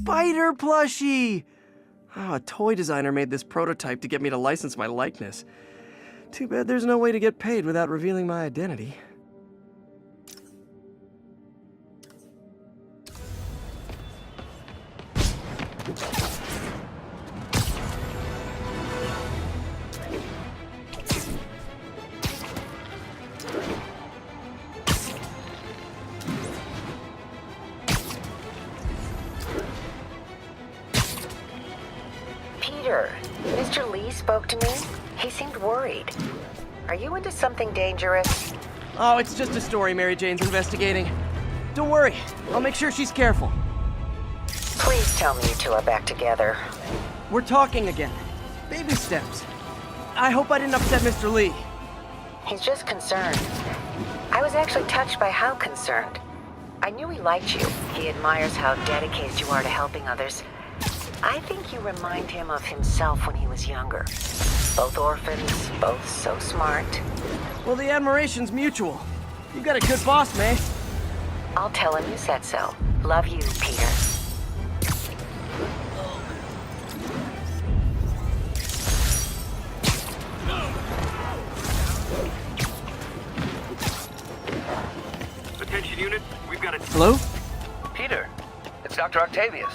spider plushie! Oh, a toy designer made this prototype to get me to license my likeness. Too bad there's no way to get paid without revealing my identity. Peter, Mr. Lee spoke to me. He seemed worried. Are you into something dangerous? Oh, it's just a story Mary Jane's investigating. Don't worry, I'll make sure she's careful. Please tell me you two are back together. We're talking again. Baby steps. I hope I didn't upset Mr. Lee. He's just concerned. I was actually touched by how concerned. I knew he liked you. He admires how dedicated you are to helping others. I think you remind him of himself when he was younger. Both orphans, both so smart. Well, the admiration's mutual. You got a good boss, May. I'll tell him you said so. Love you, Peter. Attention unit, we've got a... Hello? Peter, it's Dr. Octavius.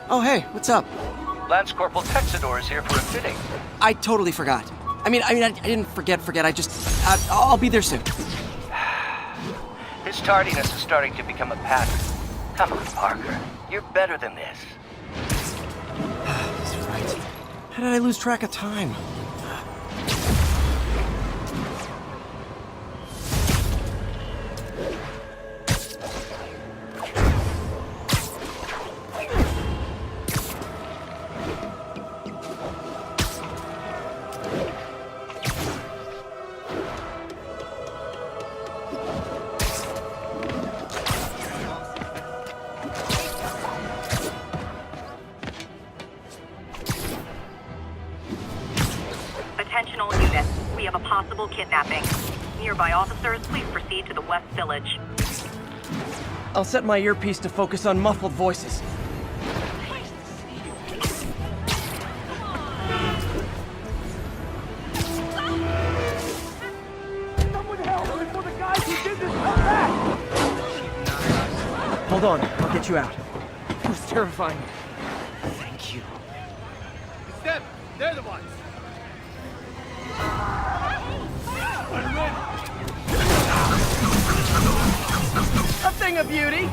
Oh, hey, what's up? Lance Corporal Texador is here for a fitting. I totally forgot. I didn't forget. I'll be there soon. His tardiness is starting to become a pattern. Come on, Parker. You're better than this. That's right. How did I lose track of time? Attention all units. We have a possible kidnapping. Nearby officers, please proceed to the West Village. I'll set my earpiece to focus on muffled voices. Hold on, I'll get you out. It was terrifying. Thank you. It's them! They're the ones! A thing of beauty!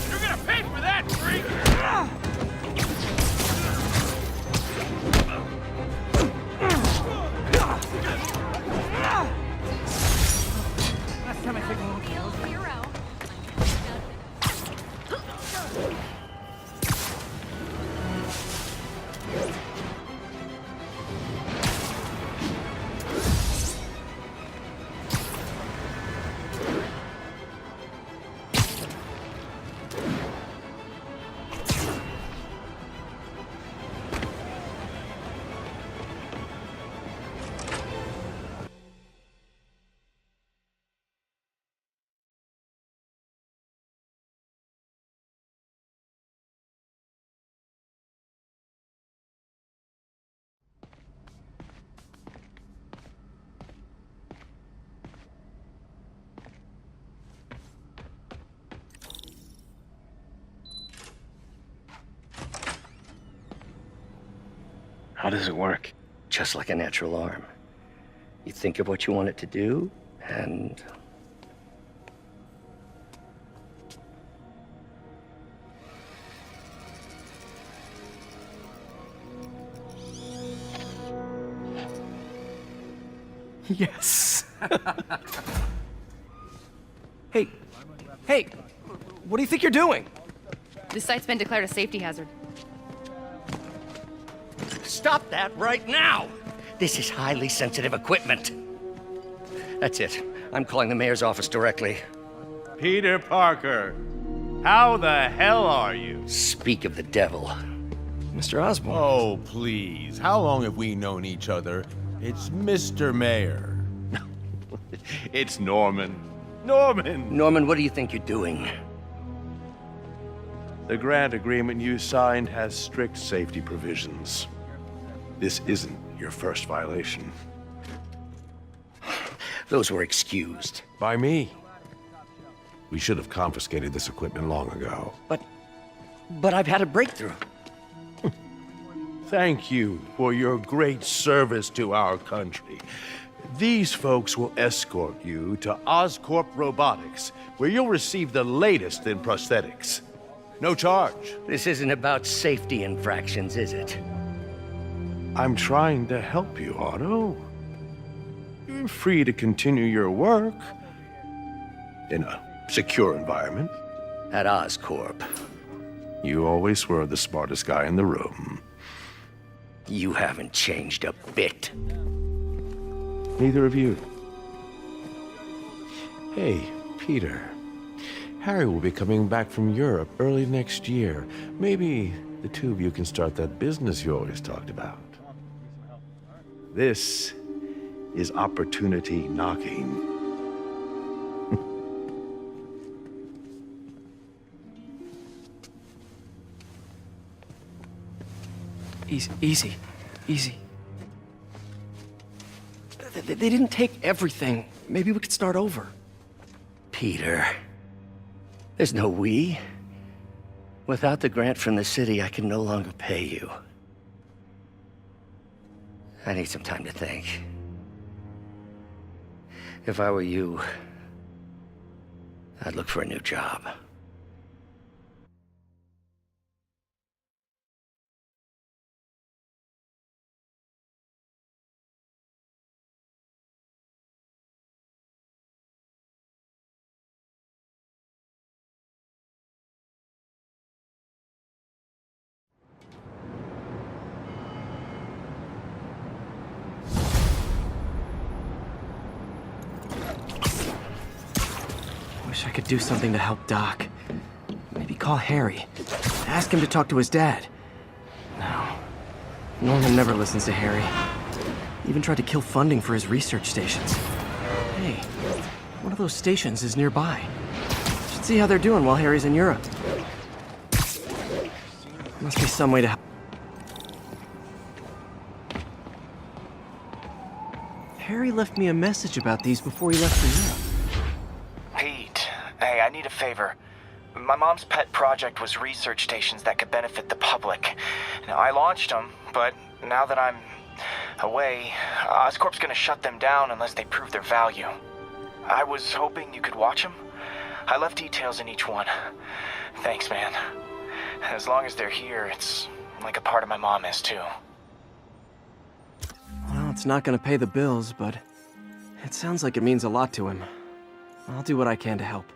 You're gonna pay for that, freak! Last time I took a look. How does it work? Just like a natural arm. You think of what you want it to do, and... Yes. Hey, what do you think you're doing? This site's been declared a safety hazard. Stop that right now! This is highly sensitive equipment. That's it. I'm calling the mayor's office directly. Peter Parker, how the hell are you? Speak of the devil. Mr. Osborn. Oh, please. How long have we known each other? It's Mr. Mayor. It's Norman. Norman! Norman, what do you think you're doing? The grant agreement you signed has strict safety provisions. This isn't your first violation. Those were excused. By me. We should have confiscated this equipment long ago. But I've had a breakthrough. Thank you for your great service to our country. These folks will escort you to Oscorp Robotics, where you'll receive the latest in prosthetics. No charge. This isn't about safety infractions, is it? I'm trying to help you, Otto. You're free to continue your work in a secure environment. At Oscorp. You always were the smartest guy in the room. You haven't changed a bit. Neither of you. Hey, Peter. Harry will be coming back from Europe early next year. Maybe the two of you can start that business you always talked about. This is opportunity knocking. Easy. They didn't take everything. Maybe we could start over. Peter, there's no we. Without the grant from the city, I can no longer pay you. I need some time to think. If I were you, I'd look for a new job. Wish I could do something to help Doc. Maybe call Harry. Ask him to talk to his dad. No. Norman never listens to Harry. Even tried to kill funding for his research stations. Hey, one of those stations is nearby. Should see how they're doing while Harry's in Europe. Must be some way to help. Harry left me a message about these before he left for Europe. Pete, hey, I need a favor. My mom's pet project was research stations that could benefit the public. Now, I launched them, but now that I'm away, Oscorp's gonna shut them down unless they prove their value. I was hoping you could watch them. I left details in each one. Thanks, man. As long as they're here, it's like a part of my mom is, too. Well, it's not gonna pay the bills, but it sounds like it means a lot to him. I'll do what I can to help.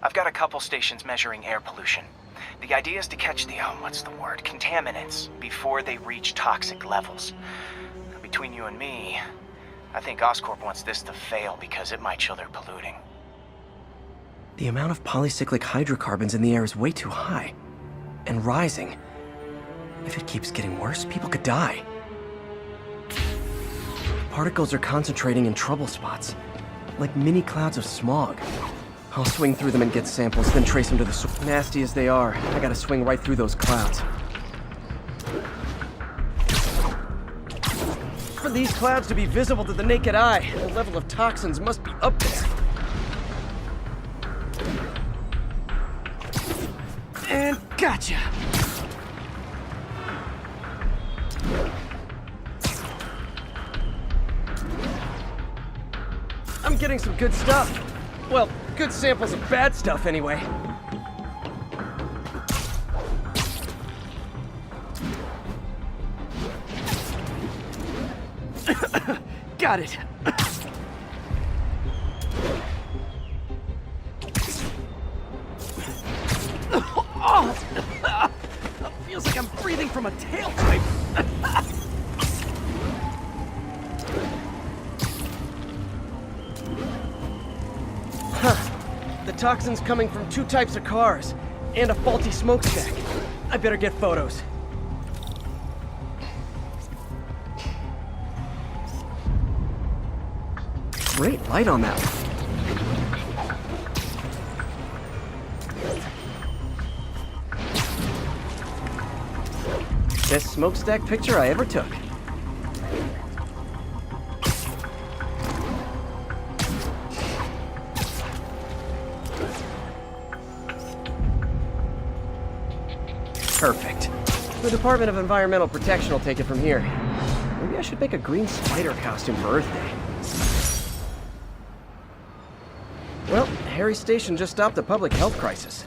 I've got a couple stations measuring air pollution. The idea is to catch the, contaminants before they reach toxic levels. Between you and me, I think Oscorp wants this to fail because it might show they're polluting. The amount of polycyclic hydrocarbons in the air is way too high. And rising. If it keeps getting worse, people could die. Particles are concentrating in trouble spots, like mini clouds of smog. I'll swing through them and get samples, then trace them to the source. Nasty as they are, I gotta swing right through those clouds. For these clouds to be visible to the naked eye, the level of toxins must be up there. And gotcha! I'm getting some good stuff. Well, good samples of bad stuff, anyway. Got it. from a tailpipe! Huh. The toxin's coming from 2 types of cars, and a faulty smokestack. I better get photos. Great light on that one. Best smokestack picture I ever took. Perfect. The Department of Environmental Protection will take it from here. Maybe I should make a green spider costume for Earth Day. Well, Harry's station just stopped a public health crisis.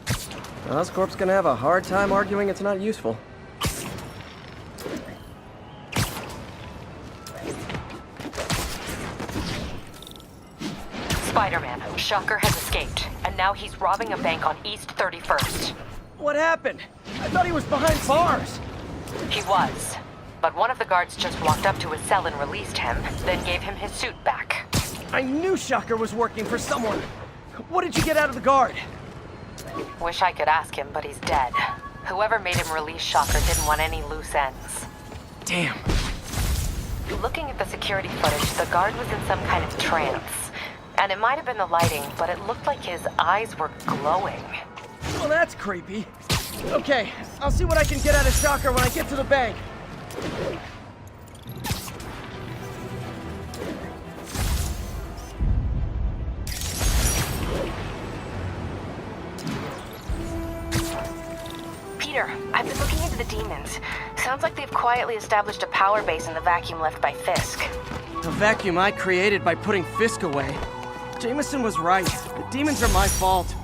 Oscorp's gonna have a hard time arguing it's not useful. Spider-Man, Shocker has escaped, and now he's robbing a bank on East 31st. What happened? I thought he was behind bars. He was, but one of the guards just walked up to his cell and released him, then gave him his suit back. I knew Shocker was working for someone. What did you get out of the guard? Wish I could ask him, but he's dead. Whoever made him release Shocker didn't want any loose ends. Damn. Looking at the security footage, the guard was in some kind of trance. And it might have been the lighting, but it looked like his eyes were glowing. Well, that's creepy. Okay, I'll see what I can get out of Shocker when I get to the bank. Peter, I've been looking into the demons. Sounds like they've quietly established a power base in the vacuum left by Fisk. The vacuum I created by putting Fisk away. Jameson was right. The demons are my fault.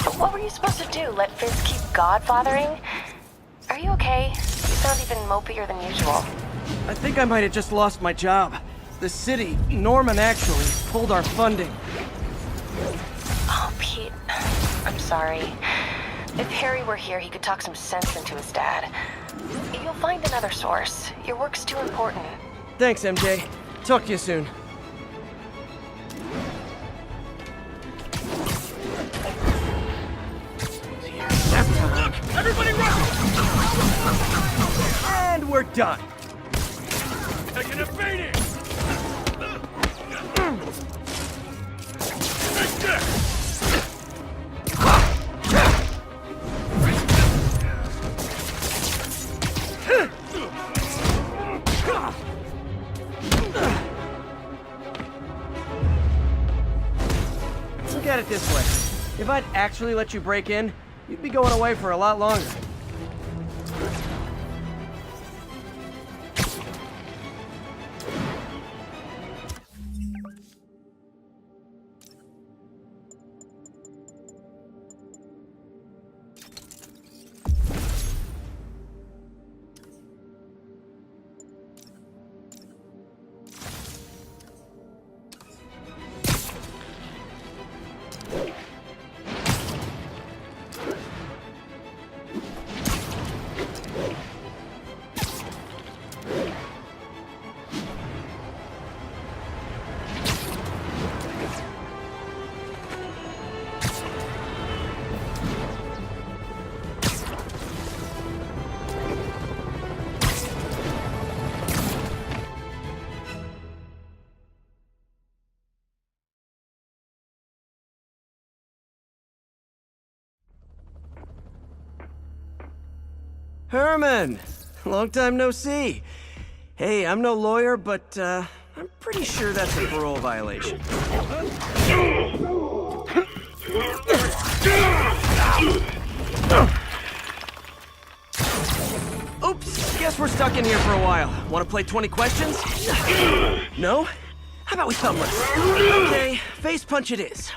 But what were you supposed to do? Let Fisk keep godfathering? Are you okay? You sound even mopier than usual. I think I might have just lost my job. The city, Norman actually, pulled our funding. Oh, Pete. I'm sorry. If Harry were here, he could talk some sense into his dad. You'll find another source. Your work's too important. Thanks, MJ. Talk to you soon. Everybody run! And we're done. Taking a beating! Take this! Look at it this way. If I'd actually let you break in, you'd be going away for a lot longer. Herman! Long time no see. Hey, I'm no lawyer, but I'm pretty sure that's a parole violation. Oops, guess we're stuck in here for a while. Want to play 20 questions? No? How about we thumb wrestle? Okay, face punch it is.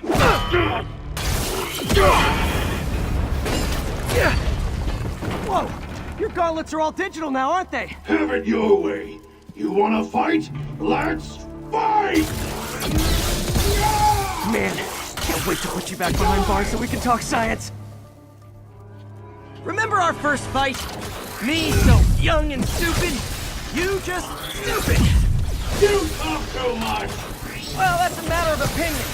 Whoa! Your gauntlets are all digital now, aren't they? Have it your way. You wanna fight? Let's fight! Man, can't wait to put you back behind bars so we can talk science. Remember our first fight? Me, so young and stupid. You just stupid. You talk too much! Well, that's a matter of opinion.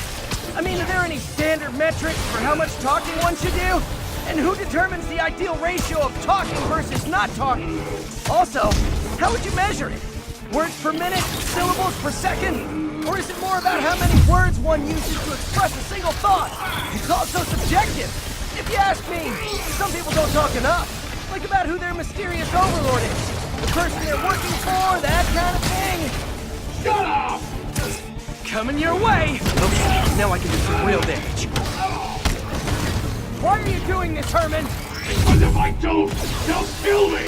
I mean, are there any standard metrics for how much talking one should do? And who determines the ideal ratio of talking versus not talking? Also, how would you measure it? Words per minute? Syllables per second? Or is it more about how many words one uses to express a single thought? It's all so subjective. If you ask me, some people don't talk enough. Like about who their mysterious overlord is. The person they're working for, that kind of thing. Shut up! Coming your way! Okay, now I can do some real damage. Why are you doing this, Herman? Because if I don't, they'll kill me!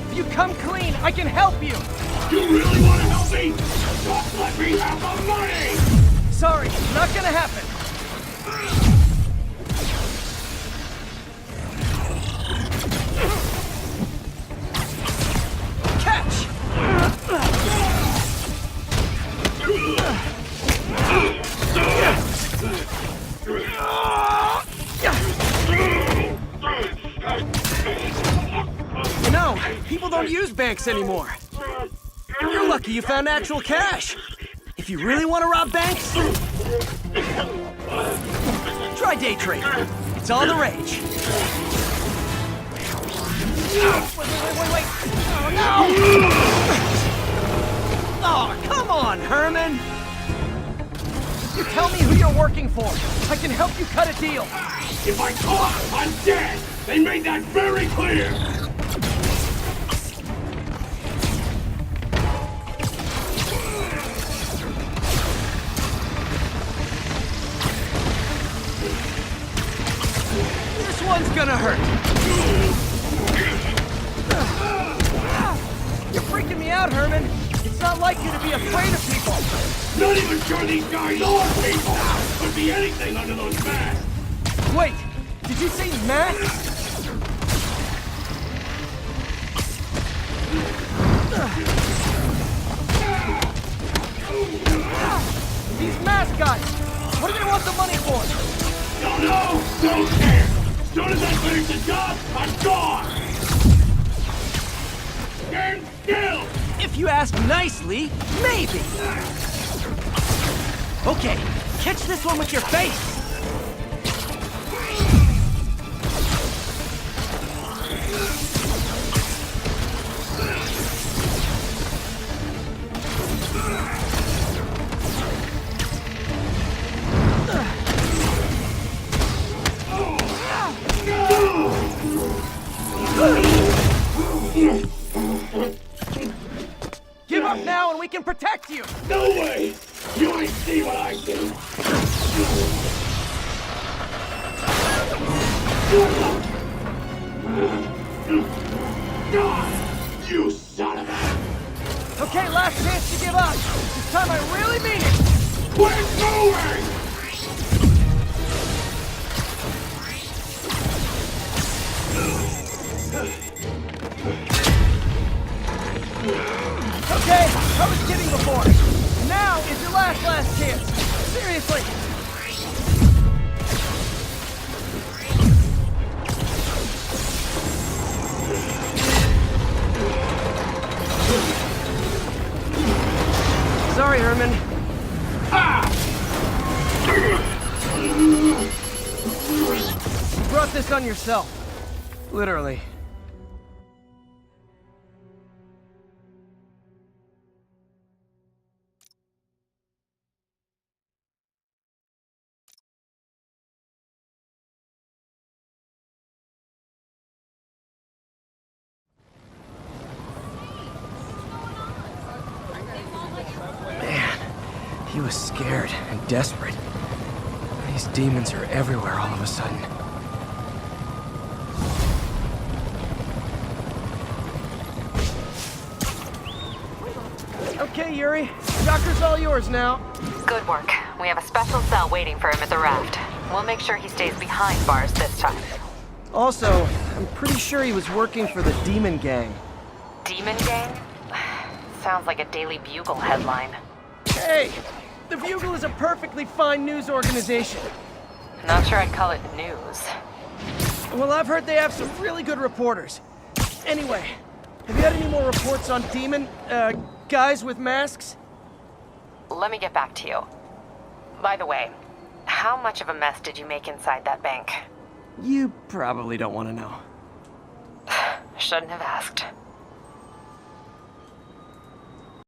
If you come clean, I can help you! You really want to help me? Just let me have the money! Sorry, not gonna happen. Catch! You know, people don't use banks anymore. You're lucky you found actual cash. If you really want to rob banks, try day trading. It's all the rage. Wait. Oh, no! Oh, come on, Herman! You tell me who you're working for. I can help you cut a deal. If I talk, I'm dead! They made that very clear! This one's gonna hurt. You're freaking me out, Herman. It's not like you to be afraid of people. Not even sure these guys are people! Could be anything under those masks! Wait, did you say masks? These mask guys, what do they want the money for? Don't know! Don't care! As soon as I finish the job, I'm gone! Stand still! If you ask nicely, maybe. Okay, catch this one with your face. Give up now and we can protect you! No way! You ain't see what I do! God! You son of a... Okay, last chance to give up. This time I really mean it! Quit moving! Okay, I was kidding before. Now is your last chance. Seriously. Sorry, Herman. You brought this on yourself. Literally. He was scared and desperate. These demons are everywhere all of a sudden. Okay, Yuri. Doctor's all yours now. Good work. We have a special cell waiting for him at the raft. We'll make sure he stays behind bars this time. Also, I'm pretty sure he was working for the Demon Gang. Demon Gang? Sounds like a Daily Bugle headline. Hey! The Bugle is a perfectly fine news organization. Not sure I'd call it news. Well, I've heard they have some really good reporters. Anyway, have you had any more reports on demon, guys with masks? Let me get back to you. By the way, how much of a mess did you make inside that bank? You probably don't want to know. Shouldn't have asked.